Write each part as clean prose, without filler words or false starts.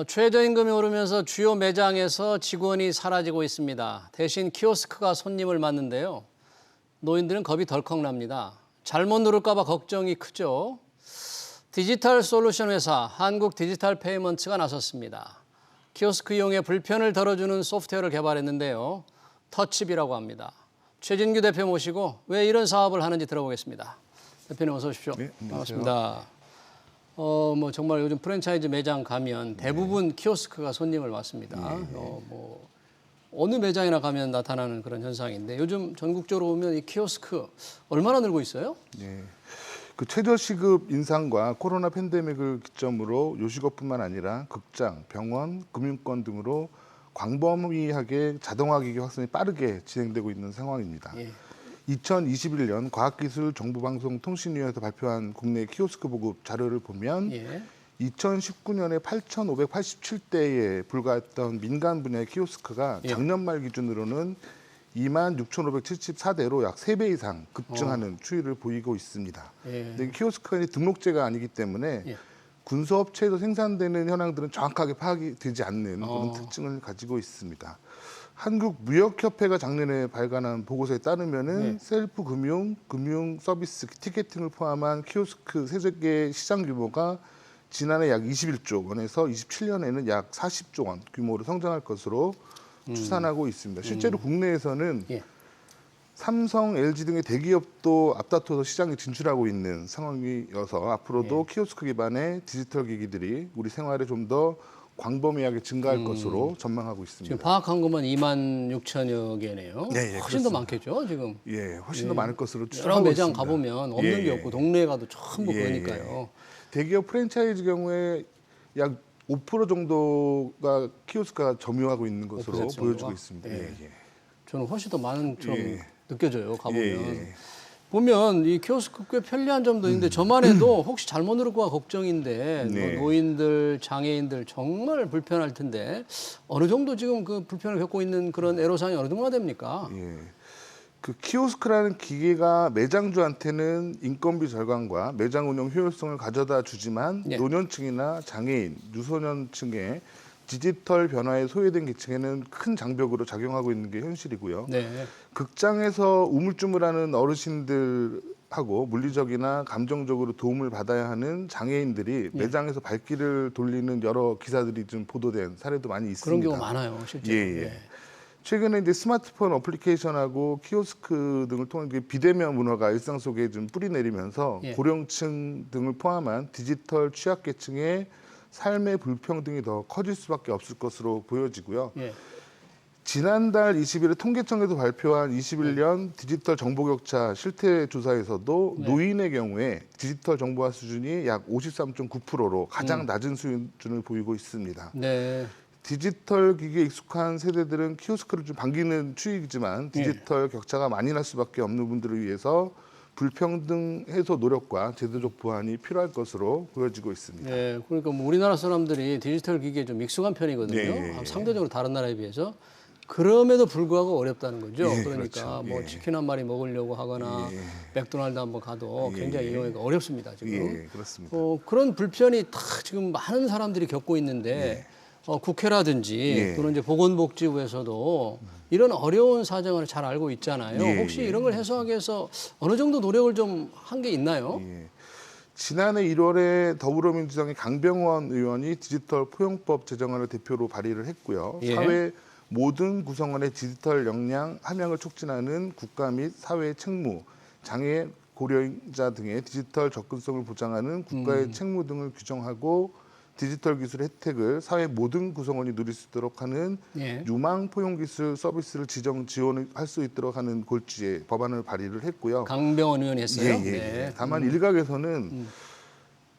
최저임금이 오르면서 주요 매장에서 직원이 사라지고 있습니다. 대신 키오스크가 손님을 맞는데요. 노인들은 겁이 덜컥 납니다. 잘못 누를까 봐 걱정이 크죠. 디지털 솔루션 회사 한국디지털페이먼트가 나섰습니다. 키오스크 이용에 불편을 덜어주는 소프트웨어를 개발했는데요. 터칩이라고 합니다. 최진규 대표 모시고 왜 이런 사업을 하는지 들어보겠습니다. 대표님 어서 오십시오. 네, 반갑습니다. 정말 요즘 프랜차이즈 매장 가면 대부분 키오스크가 손님을 맞습니다. 어느 매장이나 가면 나타나는 그런 현상인데 요즘 전국적으로 보면 이 키오스크 얼마나 늘고 있어요? 네. 그 최저시급 인상과 코로나 팬데믹을 기점으로 요식업뿐만 아니라 극장, 병원, 금융권 등으로 광범위하게 자동화 기기 확산이 빠르게 진행되고 있는 상황입니다. 2021년 과학기술정보방송통신위에서 발표한 국내 키오스크 보급 자료를 보면 2019년에 8,587대에 불과했던 민간 분야의 키오스크가 작년 말 기준으로는 26,574대로 약 3배 이상 급증하는 추이를 보이고 있습니다. 근데 키오스크는 등록제가 아니기 때문에 군소업체에서 생산되는 현황들은 정확하게 파악이 되지 않는 그런 특징을 가지고 있습니다. 한국무역협회가 작년에 발간한 보고서에 따르면은 셀프 금융 서비스 티켓팅을 포함한 키오스크 세계 시장 규모가 지난해 약 21조 원에서 27년에는 약 40조 원 규모로 성장할 것으로 추산하고 있습니다. 실제로 국내에서는 삼성, LG 등의 대기업도 앞다퉈서 시장에 진출하고 있는 상황이어서 앞으로도 키오스크 기반의 디지털 기기들이 우리 생활에 좀 더 광범위하게 증가할 것으로 전망하고 있습니다. 지금 파악한 것만 26,000여 개네요. 네, 훨씬 더 많겠죠, 지금. 훨씬 더 많을 것으로 여러 추정하고 매장 있습니다. 가보면 없는 게 없고 동네에 가도 전부 그러니까요. 대기업 프랜차이즈 경우에 약 5% 정도가 키오스크가 점유하고 있는 것으로 5% 정도가? 보여지고 있습니다. 저는 훨씬 더 많은 점 느껴져요, 가보면. 예. 보면 이 키오스크 꽤 편리한 점도 있는데 저만 해도 혹시 잘못 누를까 걱정인데 노인들, 장애인들 정말 불편할 텐데 어느 정도 지금 그 불편을 겪고 있는 그런 애로사항이 어느 정도나 됩니까? 그 키오스크라는 기계가 매장주한테는 인건비 절감과 매장 운영 효율성을 가져다 주지만 노년층이나 장애인, 유소년층의 디지털 변화에 소외된 계층에는 큰 장벽으로 작용하고 있는 게 현실이고요. 극장에서 우물쭈물하는 어르신들하고 물리적이나 감정적으로 도움을 받아야 하는 장애인들이 매장에서 발길을 돌리는 여러 기사들이 좀 보도된 사례도 많이 있습니다. 그런 경우 많아요, 실제로. 최근에 이제 스마트폰 어플리케이션하고 키오스크 등을 통한 비대면 문화가 일상 속에 좀 뿌리내리면서 고령층 등을 포함한 디지털 취약계층의 삶의 불평등이 더 커질 수밖에 없을 것으로 보여지고요. 지난달 20일에 통계청에서 발표한 21년 디지털 정보격차 실태조사에서도 노인의 경우에 디지털 정보화 수준이 약 53.9%로 가장 낮은 수준을 보이고 있습니다. 디지털 기기에 익숙한 세대들은 키오스크를 좀 반기는 추이지만 디지털 격차가 많이 날 수밖에 없는 분들을 위해서 불평등 해소 노력과 제도적 보완이 필요할 것으로 보여지고 있습니다. 그러니까 뭐 우리나라 사람들이 디지털 기기에 좀 익숙한 편이거든요. 상대적으로 다른 나라에 비해서. 그럼에도 불구하고 어렵다는 거죠. 그러니까 뭐 치킨 한 마리 먹으려고 하거나 맥도날드 한번 가도 굉장히 이용하기가 어렵습니다. 지금. 그렇습니다. 그런 불편이 다 지금 많은 사람들이 겪고 있는데 국회라든지 또는 이제 보건복지부에서도 이런 어려운 사정을 잘 알고 있잖아요. 혹시 이런 걸 해소하기 위해서 어느 정도 노력을 좀 한 게 있나요? 지난해 1월에 더불어민주당의 강병원 의원이 디지털 포용법 제정안을 대표로 발의를 했고요. 사회 모든 구성원의 디지털 역량 함양을 촉진하는 국가 및 사회의 책무, 장애 고령자 등의 디지털 접근성을 보장하는 국가의 책무 등을 규정하고 디지털 기술 혜택을 사회 모든 구성원이 누릴 수 있도록 하는 유망 포용기술 서비스를 지원할 수 있도록 하는 골지의 법안을 발의를 했고요. 강병원 의원이 했어요? 다만 일각에서는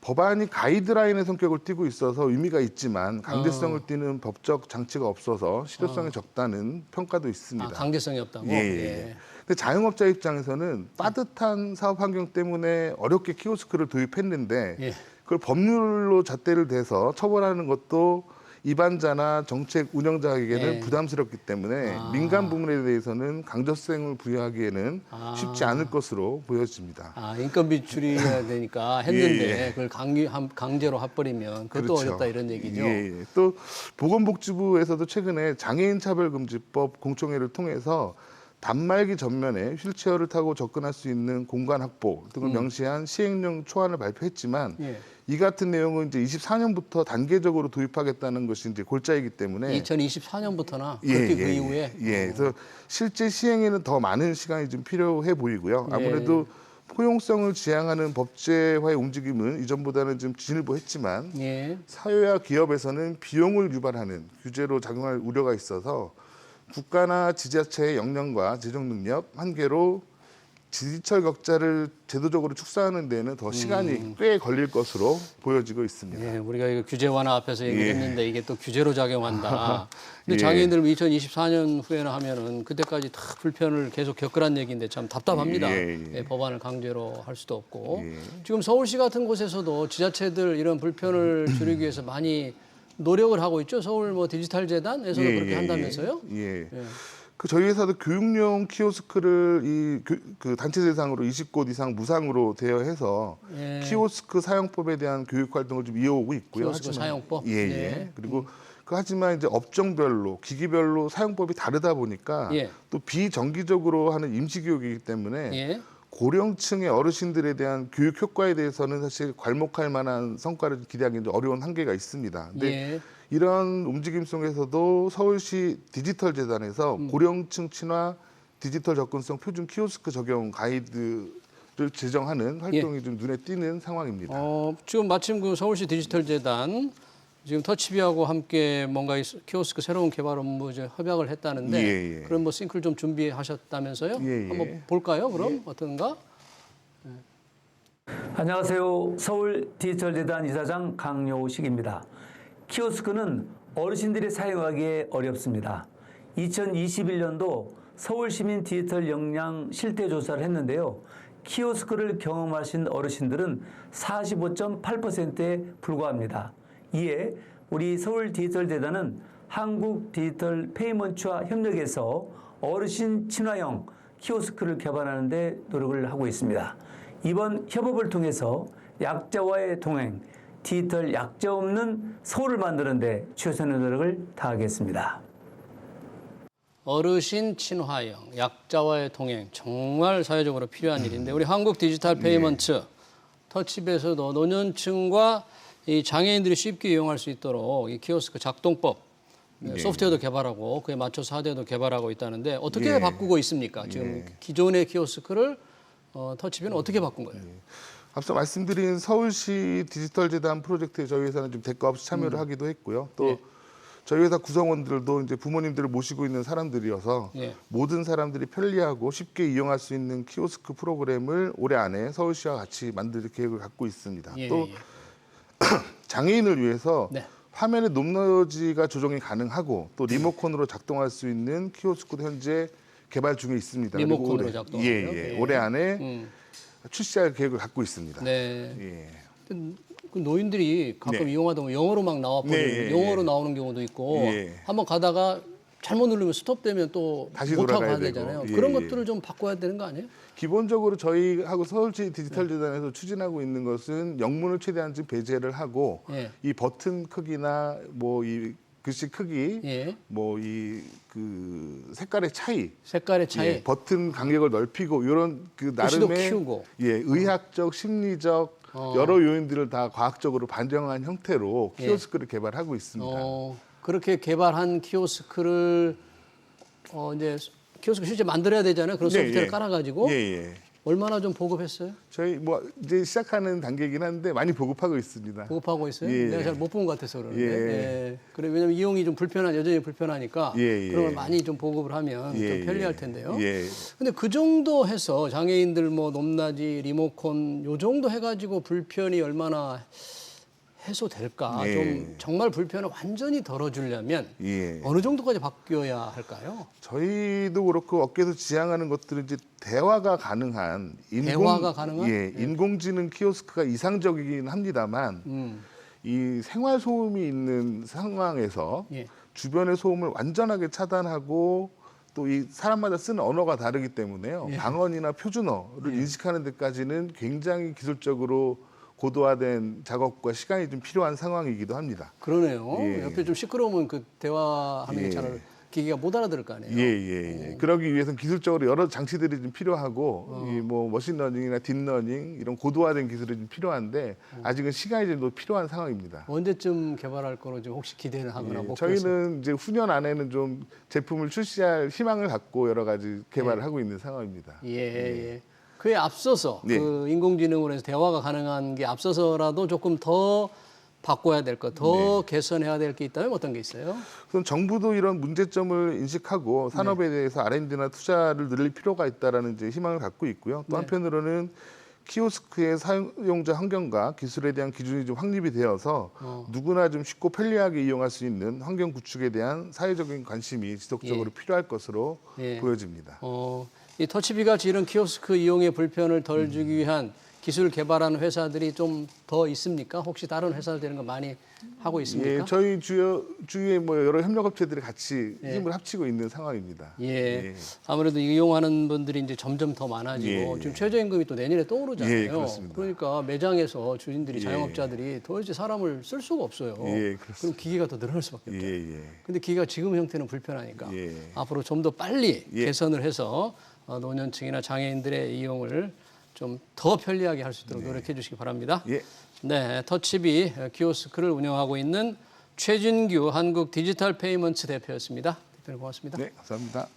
법안이 가이드라인의 성격을 띠고 있어서 의미가 있지만 강제성을 띠는 법적 장치가 없어서 실효성이 적다는 평가도 있습니다. 강제성이 없다고? 근데 자영업자 입장에서는 빠듯한 사업 환경 때문에 어렵게 키오스크를 도입했는데 그걸 법률로 잣대를 대서 처벌하는 것도 입안자나 정책 운영자에게는 예. 부담스럽기 때문에 민간 부문에 대해서는 강제성을 부여하기에는 쉽지 않을 것으로 보여집니다. 인건비 줄여야 되니까 했는데 그걸 강제로 합버리면 그것도 그렇죠. 어렵다 이런 얘기죠. 예. 또 보건복지부에서도 최근에 장애인 차별금지법 공청회를 통해서 단말기 전면에 휠체어를 타고 접근할 수 있는 공간 확보 등을 명시한 시행령 초안을 발표했지만 예. 이 같은 내용은 이제 24년부터 단계적으로 도입하겠다는 것이 이제 골자이기 때문에 2024년부터나 그렇게 그 이후에 그래서 실제 시행에는 더 많은 시간이 좀 필요해 보이고요. 아무래도 포용성을 지향하는 법제화의 움직임은 이전보다는 좀 진일보했지만 예. 사회와 기업에서는 비용을 유발하는 규제로 작용할 우려가 있어서 국가나 지자체의 역량과 재정 능력 한계로 디지털 격자를 제도적으로 축소하는 데는 더 시간이 꽤 걸릴 것으로 보여지고 있습니다. 예, 우리가 이거 규제 완화 앞에서 얘기했는데 이게 또 규제로 작용한다. 근데 예. 장애인들 2024년 후에는 하면은 그때까지 다 불편을 계속 겪으란 얘기인데 참 답답합니다. 예, 법안을 강제로 할 수도 없고 지금 서울시 같은 곳에서도 지자체들 이런 불편을 줄이기 위해서 많이 노력을 하고 있죠. 서울 뭐 디지털 재단에서도 그렇게 한다면서요? 그 저희 회사도 교육용 키오스크를 그 단체 대상으로 20곳 이상 무상으로 대여해서 키오스크 사용법에 대한 교육 활동을 좀 이어오고 있고요. 키오스크 사용법. 그리고 하지만 이제 업종별로 기기별로 사용법이 다르다 보니까 또 비정기적으로 하는 임시 교육이기 때문에 고령층의 어르신들에 대한 교육 효과에 대해서는 사실 괄목할 만한 성과를 기대하기는 좀 어려운 한계가 있습니다. 근데 이런 움직임 속에서도 서울시 디지털 재단에서 고령층 친화 디지털 접근성 표준 키오스크 적용 가이드를 제정하는 활동이 좀 눈에 띄는 상황입니다. 지금 마침 그 서울시 디지털 재단 지금 터치비하고 함께 뭔가 키오스크 새로운 개발 업무 이제 협약을 했다는데 그럼 뭐 싱크를 좀 준비하셨다면서요? 한번 볼까요? 그럼 어떤가? 안녕하세요. 서울 디지털재단 이사장 강요식입니다. 키오스크는 어르신들이 사용하기에 어렵습니다. 2021년도 서울시민 디지털 역량 실태 조사를 했는데요. 키오스크를 경험하신 어르신들은 45.8%에 불과합니다. 이에 우리 서울 디지털재단은 한국 디지털 페이먼트와 협력해서 어르신 친화형 키오스크를 개발하는 데 노력을 하고 있습니다. 이번 협업을 통해서 약자와의 동행, 디지털 약자 없는 서울을 만드는 데 최선의 노력을 다하겠습니다. 어르신 친화형, 약자와의 동행 정말 사회적으로 필요한 일인데 우리 한국 디지털 페이먼트 터치비에서도 노년층과 이 장애인들이 쉽게 이용할 수 있도록 이 키오스크 작동법 소프트웨어도 개발하고 그에 맞춰서 하드웨어도 개발하고 있다는데 어떻게 바꾸고 있습니까? 지금 기존의 키오스크를 터치비는 어떻게 바꾼 거예요? 앞서 말씀드린 서울시 디지털 재단 프로젝트에 저희 회사는 좀 대가 없이 참여를 하기도 했고요. 또 저희 회사 구성원들도 이제 부모님들을 모시고 있는 사람들이어서 모든 사람들이 편리하고 쉽게 이용할 수 있는 키오스크 프로그램을 올해 안에 서울시와 같이 만들 계획을 갖고 있습니다. 또 장애인을 위해서 화면의 높낮이가 조정이 가능하고 또 리모컨으로 작동할 수 있는 키오스크도 현재 개발 중에 있습니다. 리모컨으로 작동하고요? 올해 안에 출시할 계획을 갖고 있습니다. 그 노인들이 가끔 이용하다 보면 영어로 막 나와버리는 영어로 나오는 경우도 있고 한번 가다가 잘못 누르면 스톱되면 또 다시 못하고 돌아가야 가야 되잖아요. 되고. 그런 것들을 좀 바꿔야 되는 거 아니에요? 기본적으로 저희하고 서울시 디지털 재단에서 추진하고 있는 것은 영문을 최대한 좀 배제를 하고 이 버튼 크기나 뭐 이 글씨 크기, 뭐 이 그 색깔의 차이, 버튼 간격을 넓히고 이런 그 나름의 키우고. 의학적, 심리적 여러 요인들을 다 과학적으로 반영한 형태로 키오스크를 개발하고 있습니다. 그렇게 개발한 키오스크를 이제 키오스크 실제 만들어야 되잖아요. 그런 소프트웨어를 깔아가지고 얼마나 좀 보급했어요? 저희 뭐 이제 시작하는 단계이긴 한데 많이 보급하고 있습니다. 보급하고 있어요? 내가 잘 못 본 것 같아서 그러는데. 그래 왜냐면 이용이 좀 여전히 불편하니까 그런 걸 많이 좀 보급을 하면 좀 편리할 텐데요. 근데 그 정도 해서 장애인들 뭐 높낮이, 리모컨 요 정도 해가지고 불편이 얼마나 해소될까? 좀 정말 불편을 완전히 덜어주려면 어느 정도까지 바뀌어야 할까요? 저희도 그렇고 업계에서 지향하는 것들은 이제 대화가 가능한 인공지능 키오스크가 이상적이긴 합니다만 이 생활 소음이 있는 상황에서 예. 주변의 소음을 완전하게 차단하고 또 이 사람마다 쓰는 언어가 다르기 때문에요. 예. 방언이나 표준어를 인식하는 데까지는 굉장히 기술적으로 고도화된 작업과 시간이 좀 필요한 상황이기도 합니다. 그러네요. 예. 옆에 좀 시끄러우면 그 대화하는 게 예. 잘 기계가 못 알아들을 거 아니에요. 예. 그러기 위해서는 기술적으로 여러 장치들이 좀 필요하고 이 뭐 머신러닝이나 딥러닝 이런 고도화된 기술이 좀 필요한데 아직은 시간이 좀 더 필요한 상황입니다. 언제쯤 개발할 거로 좀 혹시 기대를 하거나 목표 저희는 이제 후년 안에는 좀 제품을 출시할 희망을 갖고 여러 가지 개발을 하고 있는 상황입니다. 예. 그에 앞서서 네. 그 인공지능으로 해서 대화가 가능한 게 앞서서라도 조금 더 바꿔야 될 것, 더 개선해야 될 게 있다면 어떤 게 있어요? 우선 정부도 이런 문제점을 인식하고 산업에 대해서 R&D나 투자를 늘릴 필요가 있다라는 이제 희망을 갖고 있고요. 또 한편으로는 키오스크의 사용자 환경과 기술에 대한 기준이 좀 확립이 되어서 누구나 좀 쉽고 편리하게 이용할 수 있는 환경 구축에 대한 사회적인 관심이 지속적으로 필요할 것으로 보여집니다. 이 터치비같이 이런 키오스크 이용의 불편을 덜 주기 위한 기술 개발하는 회사들이 좀 더 있습니까? 혹시 다른 회사들 이런 거 많이 하고 있습니까? 예, 저희 주위에 뭐 여러 협력업체들이 같이 힘을 합치고 있는 상황입니다. 아무래도 이용하는 분들이 이제 점점 더 많아지고 지금 최저임금이 또 내년에 또 오르잖아요. 예, 그렇습니다. 그러니까 매장에서 주인들이 자영업자들이 도대체 사람을 쓸 수가 없어요. 그럼 기계가 더 늘어날 수밖에 없죠. 근데 기계가 지금 형태는 불편하니까 앞으로 좀 더 빨리 개선을 해서 노년층이나 장애인들의 이용을 좀 더 편리하게 할 수 있도록 노력해 주시기 바랍니다. 네, 터치비 키오스크를 운영하고 있는 최진규 한국 디지털 페이먼트 대표였습니다. 대표님 고맙습니다. 네, 감사합니다.